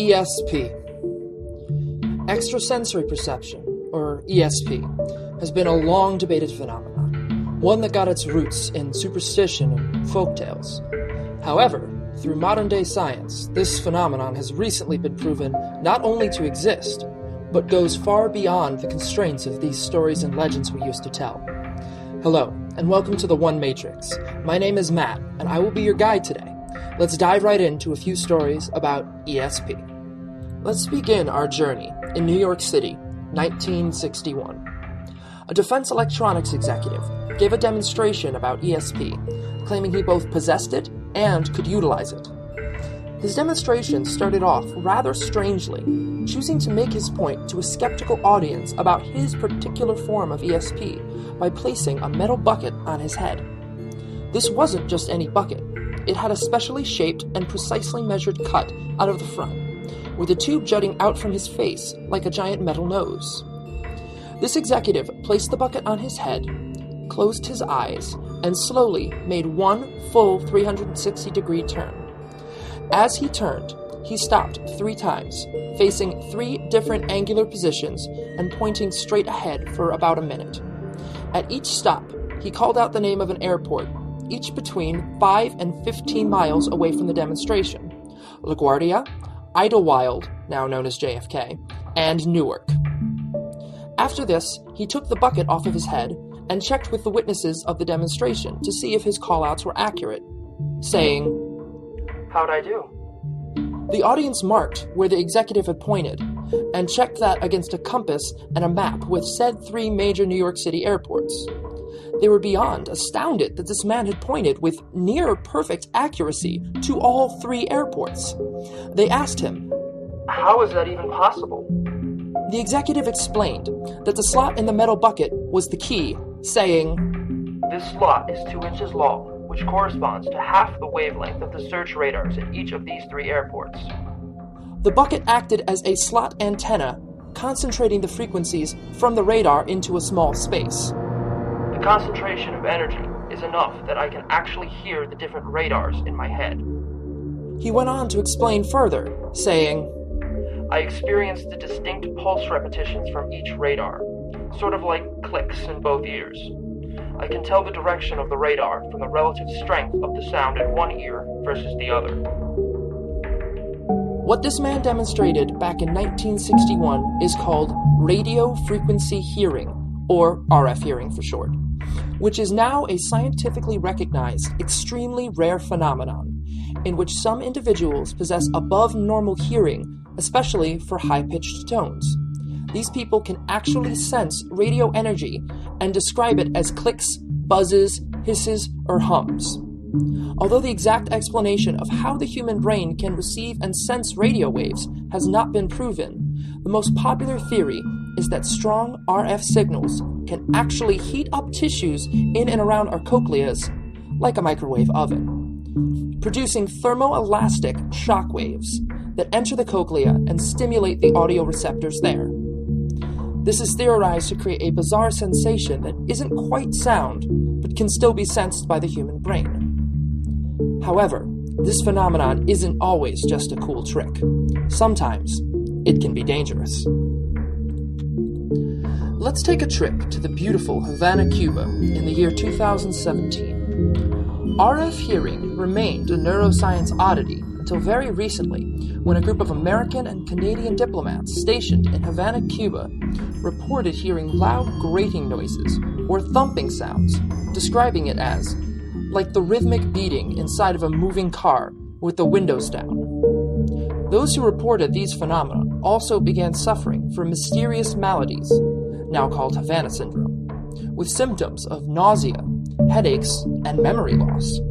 ESP. Extrasensory perception, or ESP, has been a long debated phenomenon, one that got its roots in superstition and folktales. However, through modern-day science, this phenomenon has recently been proven not only to exist, but goes far beyond the constraints of these stories and legends we used to tell. Hello, and welcome to the One Matrix. My name is Matt, and I will be your guide today. Let's dive right into a few stories about ESP. Let's begin our journey in New York City, 1961. A defense electronics executive gave a demonstration about ESP, claiming he both possessed it and could utilize it. His demonstration started off rather strangely, choosing to make his point to a skeptical audience about his particular form of ESP by placing a metal bucket on his head. This wasn't just any bucket. It had a specially shaped and precisely measured cut out of the front, with a tube jutting out from his face like a giant metal nose. This executive placed the bucket on his head, closed his eyes, and slowly made one full 360-degree turn. As he turned, he stopped 3 times, facing 3 different angular positions and pointing straight ahead for about a minute. At each stop, he called out the name of an airport, each between 5 and 15 miles away from the demonstration: LaGuardia, Idlewild, now known as JFK, and Newark. After this, he took the bucket off of his head and checked with the witnesses of the demonstration to see if his callouts were accurate, saying, "How'd I do?" The audience marked where the executive had pointed and checked that against a compass and a map with said 3 major New York City airports. They were beyond astounded that this man had pointed with near-perfect accuracy to all 3 airports. They asked him, "How is that even possible?" The executive explained that the slot in the metal bucket was the key, saying, "This slot is 2 inches long, which corresponds to half the wavelength of the search radars at each of these 3 airports." The bucket acted as a slot antenna, concentrating the frequencies from the radar into a small space. "The concentration of energy is enough that I can actually hear the different radars in my head." He went on to explain further, saying, "I experienced the distinct pulse repetitions from each radar, sort of like clicks in both ears. I can tell the direction of the radar from the relative strength of the sound in one ear versus the other." What this man demonstrated back in 1961 is called radio frequency hearing, or RF hearing for short, which is now a scientifically recognized, extremely rare phenomenon, in which some individuals possess above normal hearing, especially for high-pitched tones. These people can actually sense radio energy and describe it as clicks, buzzes, hisses, or hums. Although the exact explanation of how the human brain can receive and sense radio waves has not been proven, the most popular theory is that strong RF signals can actually heat up tissues in and around our cochleas like a microwave oven, producing thermoelastic shock waves that enter the cochlea and stimulate the audio receptors there. This is theorized to create a bizarre sensation that isn't quite sound, but can still be sensed by the human brain. However, this phenomenon isn't always just a cool trick. Sometimes, it can be dangerous. Let's take a trip to the beautiful Havana, Cuba, in the year 2017. RF hearing remained a neuroscience oddity until very recently, when a group of American and Canadian diplomats stationed in Havana, Cuba, reported hearing loud grating noises or thumping sounds, describing it as like the rhythmic beating inside of a moving car with the windows down. Those who reported these phenomena also began suffering from mysterious maladies, now called Havana syndrome, with symptoms of nausea, headaches, and memory loss.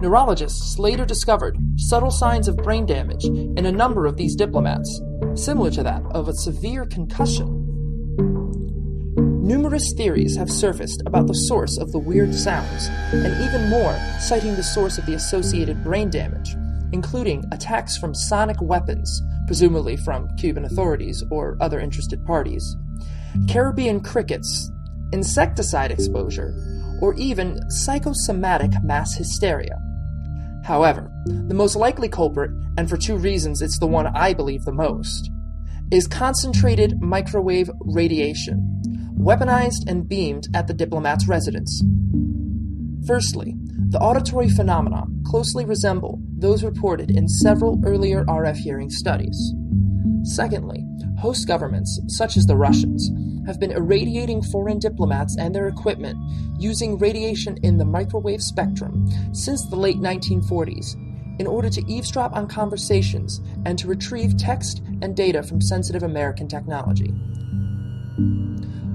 Neurologists later discovered subtle signs of brain damage in a number of these diplomats, similar to that of a severe concussion. Numerous theories have surfaced about the source of the weird sounds, and even more citing the source of the associated brain damage, including attacks from sonic weapons, presumably from Cuban authorities or other interested parties, Caribbean crickets, insecticide exposure, or even psychosomatic mass hysteria. However, the most likely culprit, and for two reasons it's the one I believe the most, is concentrated microwave radiation, weaponized and beamed at the diplomat's residence. Firstly, the auditory phenomena closely resemble those reported in several earlier RF hearing studies. Secondly, host governments, such as the Russians, have been irradiating foreign diplomats and their equipment using radiation in the microwave spectrum since the late 1940s in order to eavesdrop on conversations and to retrieve text and data from sensitive American technology.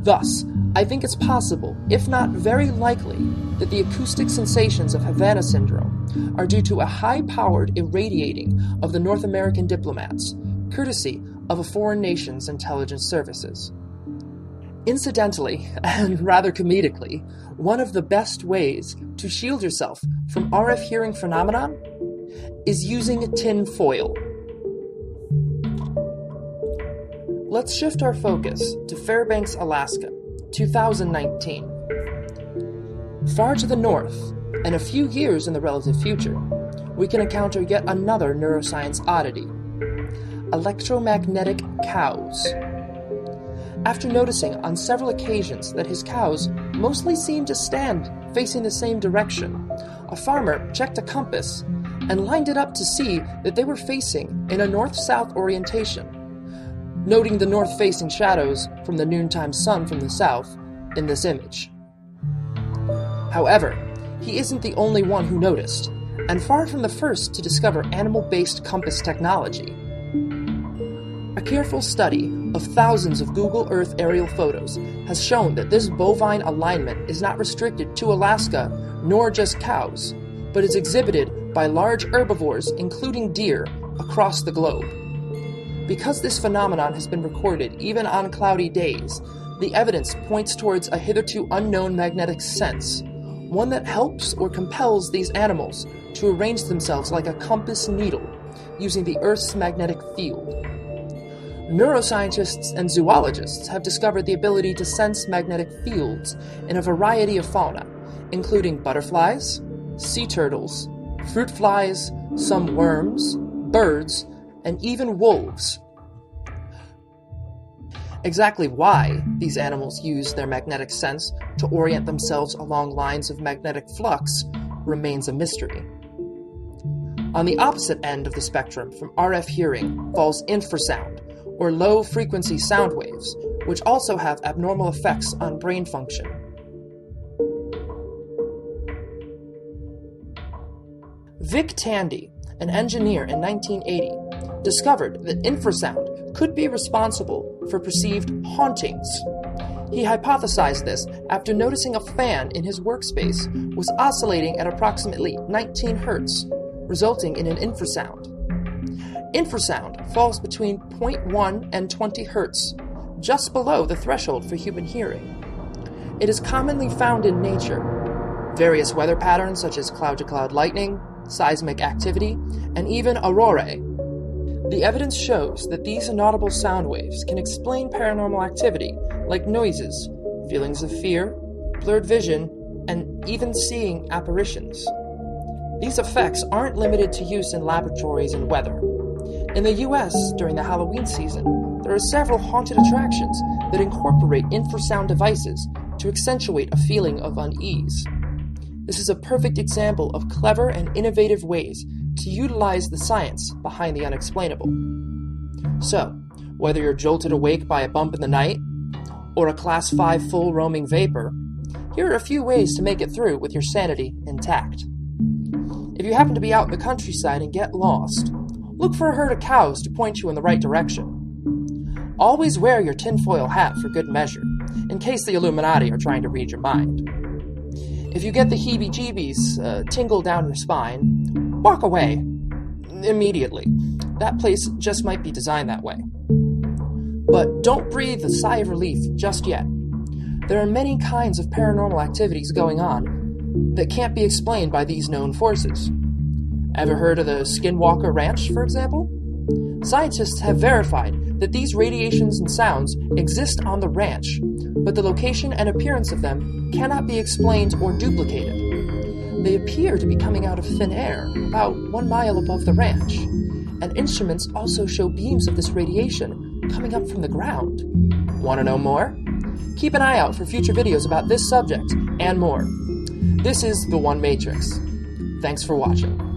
Thus, I think it's possible, if not very likely, that the acoustic sensations of Havana syndrome are due to a high-powered irradiating of the North American diplomats, courtesy of a foreign nation's intelligence services. Incidentally, and rather comedically, one of the best ways to shield yourself from RF hearing phenomenon is using tin foil. Let's shift our focus to Fairbanks, Alaska, 2019. Far to the north, and a few years in the relative future, we can encounter yet another neuroscience oddity: electromagnetic cows. After noticing on several occasions that his cows mostly seemed to stand facing the same direction, a farmer checked a compass and lined it up to see that they were facing in a north-south orientation, noting the north-facing shadows from the noontime sun from the south in this image. However, he isn't the only one who noticed, and far from the first to discover animal-based compass technology. A careful study of thousands of Google Earth aerial photos has shown that this bovine alignment is not restricted to Alaska nor just cows, but is exhibited by large herbivores, including deer, across the globe. Because this phenomenon has been recorded even on cloudy days, the evidence points towards a hitherto unknown magnetic sense, one that helps or compels these animals to arrange themselves like a compass needle, using the Earth's magnetic field. Neuroscientists and zoologists have discovered the ability to sense magnetic fields in a variety of fauna, including butterflies, sea turtles, fruit flies, some worms, birds, and even wolves. Exactly why these animals use their magnetic sense to orient themselves along lines of magnetic flux remains a mystery. On the opposite end of the spectrum from RF hearing falls infrasound, or low-frequency sound waves, which also have abnormal effects on brain function. Vic Tandy, an engineer in 1980, discovered that infrasound could be responsible for perceived hauntings. He hypothesized this after noticing a fan in his workspace was oscillating at approximately 19 Hz, resulting in an infrasound. Infrasound falls between 0.1 and 20 Hz, just below the threshold for human hearing. It is commonly found in nature. Various weather patterns such as cloud-to-cloud lightning, seismic activity, and even aurorae. The evidence shows that these inaudible sound waves can explain paranormal activity like noises, feelings of fear, blurred vision, and even seeing apparitions. These effects aren't limited to use in laboratories and weather. In the US, during the Halloween season, there are several haunted attractions that incorporate infrasound devices to accentuate a feeling of unease. This is a perfect example of clever and innovative ways to utilize the science behind the unexplainable. So, whether you're jolted awake by a bump in the night, or a Class 5 full roaming vapor, here are a few ways to make it through with your sanity intact. If you happen to be out in the countryside and get lost, look for a herd of cows to point you in the right direction. Always wear your tinfoil hat for good measure, in case the Illuminati are trying to read your mind. If you get the heebie-jeebies tingle down your spine, walk away immediately. That place just might be designed that way. But don't breathe a sigh of relief just yet. There are many kinds of paranormal activities going on that can't be explained by these known forces. Ever heard of the Skinwalker Ranch, for example? Scientists have verified that these radiations and sounds exist on the ranch, but the location and appearance of them cannot be explained or duplicated. They appear to be coming out of thin air, about 1 mile above the ranch, and instruments also show beams of this radiation coming up from the ground. Want to know more? Keep an eye out for future videos about this subject and more. This is The One Matrix. Thanks for watching.